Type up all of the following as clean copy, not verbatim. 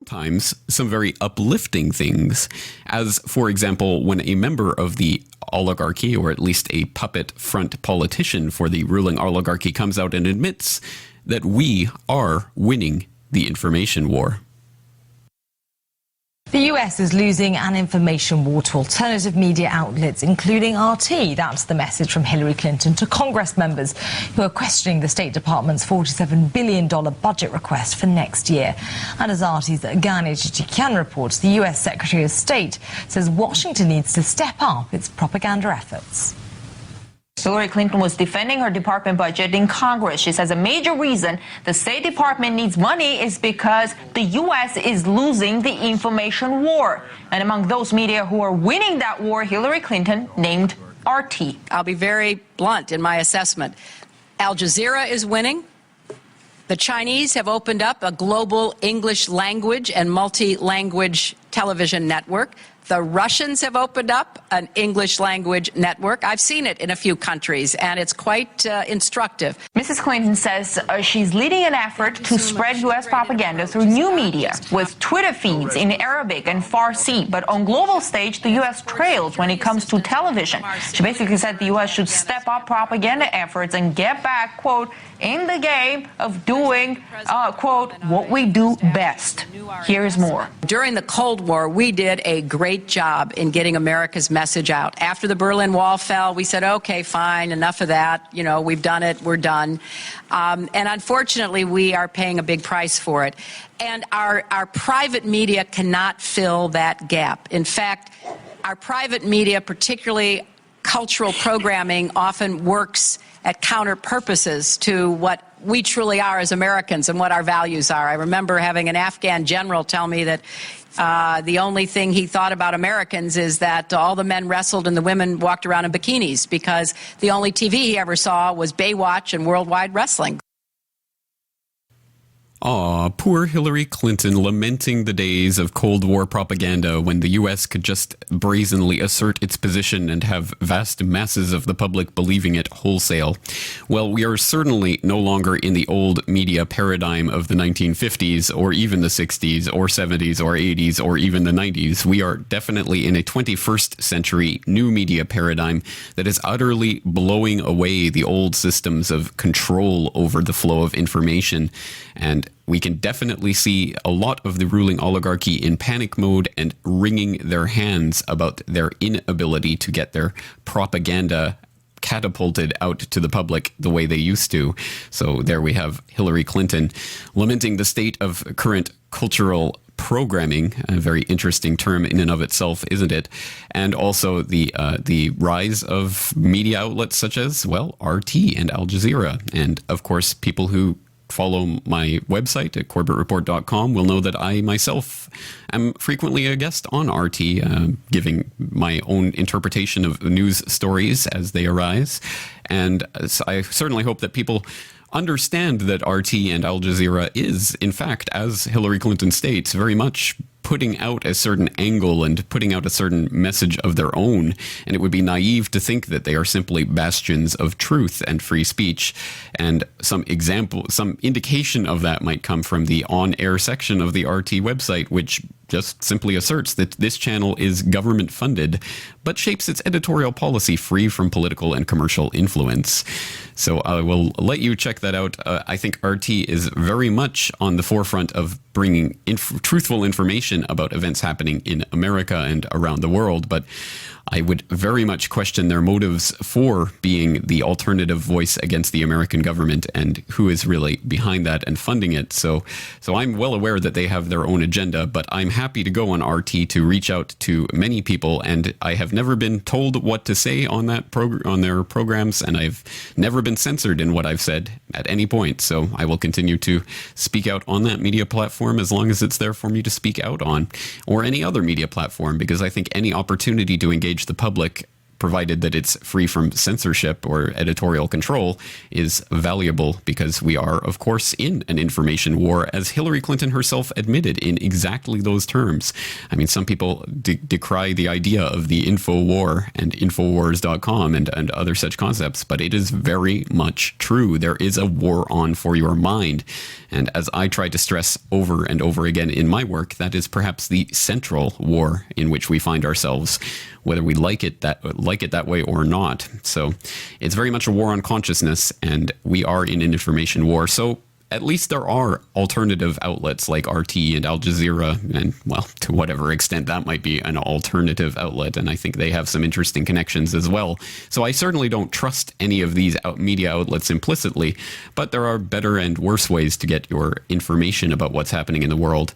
sometimes some very uplifting things, as, for example, when a member of the oligarchy, or at least a puppet front politician for the ruling oligarchy, comes out and admits that we are winning the information war. The US is losing an information war to alternative media outlets, including RT. That's the message from Hillary Clinton to Congress members who are questioning the State Department's $47 billion budget request for next year. And as RT's Gani Chichikian reports, the US Secretary of State says Washington needs to step up its propaganda efforts. Hillary Clinton was defending her department budget in Congress. She says a major reason the State Department needs money is because the U.S. is losing the information war. And among those media who are winning that war, Hillary Clinton named RT. I'll be very blunt in my assessment. Al Jazeera is winning. The Chinese have opened up a global English language and multi-language television network. The Russians have opened up an English language network. I've seen it in a few countries, and it's quite instructive. Mrs. Clinton says she's leading an effort to spread U.S. propaganda through new media with Twitter feeds in Arabic and Farsi. But on global stage, the U.S. trails when it comes to television. She basically said the U.S. should step up propaganda efforts and get back, quote, in the game of doing, quote, what we do best. Here's more. During the Cold War, we did a great job in getting America's message out. After the Berlin Wall fell, we said, okay, fine, enough of that. You know, we've done it, we're done. And unfortunately, we are paying a big price for it. And our private media cannot fill that gap. In fact, our private media, particularly cultural programming, often works at counter purposes to what we truly are as Americans and what our values are. I remember having an Afghan general tell me that the only thing he thought about Americans is that all the men wrestled and the women walked around in bikinis, because the only TV he ever saw was Baywatch and Worldwide Wrestling. Aw, poor Hillary Clinton, lamenting the days of Cold War propaganda when the U.S. could just brazenly assert its position and have vast masses of the public believing it wholesale. Well, we are certainly no longer in the old media paradigm of the 1950s, or even the 60s, or 70s, or 80s, or even the 90s. We are definitely in a 21st century new media paradigm that is utterly blowing away the old systems of control over the flow of information. And we can definitely see a lot of the ruling oligarchy in panic mode and wringing their hands about their inability to get their propaganda catapulted out to the public the way they used to. So there we have Hillary Clinton lamenting the state of current cultural programming, a very interesting term in and of itself, isn't it? And also the rise of media outlets such as, well, RT and Al Jazeera. And of course, people who follow my website at corbettreport.com will know that I myself am frequently a guest on RT, giving my own interpretation of news stories as they arise. And I certainly hope that people understand that RT and Al Jazeera is, in fact, as Hillary Clinton states, very much putting out a certain angle and putting out a certain message of their own. And it would be naive to think that they are simply bastions of truth and free speech. And some indication of that might come from the on-air section of the RT website, which just simply asserts that this channel is government funded, but shapes its editorial policy free from political and commercial influence. So I will let you check that out. I think RT is very much on the forefront of bringing truthful information about events happening in America and around the world, but I would very much question their motives for being the alternative voice against the American government and who is really behind that and funding it. So I'm well aware that they have their own agenda, but I'm happy to go on RT to reach out to many people, and I have never been told what to say on that on their programs, and I've never been censored in what I've said at any point. So I will continue to speak out on that media platform as long as it's there for me to speak out on, or any other media platform, because I think any opportunity to engage the public provided that it's free from censorship or editorial control, is valuable because we are, of course, in an information war, as Hillary Clinton herself admitted in exactly those terms. I mean, some people decry the idea of the info war and Infowars.com and other such concepts, but it is very much true. There is a war on for your mind. And as I try to stress over and over again in my work, that is perhaps the central war in which we find ourselves, whether we like it that way or not. So it's very much a war on consciousness, and we are in an information war. So at least there are alternative outlets like RT and Al Jazeera, and, well, to whatever extent that might be an alternative outlet, and I think they have some interesting connections as well. So I certainly don't trust any of these media outlets implicitly, but there are better and worse ways to get your information about what's happening in the world.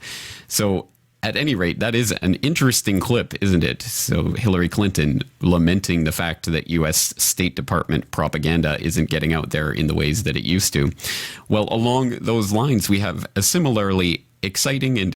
So at any rate, that is an interesting clip, isn't it? So Hillary Clinton lamenting the fact that U.S. State Department propaganda isn't getting out there in the ways that it used to. Well, along those lines, we have a similarly exciting and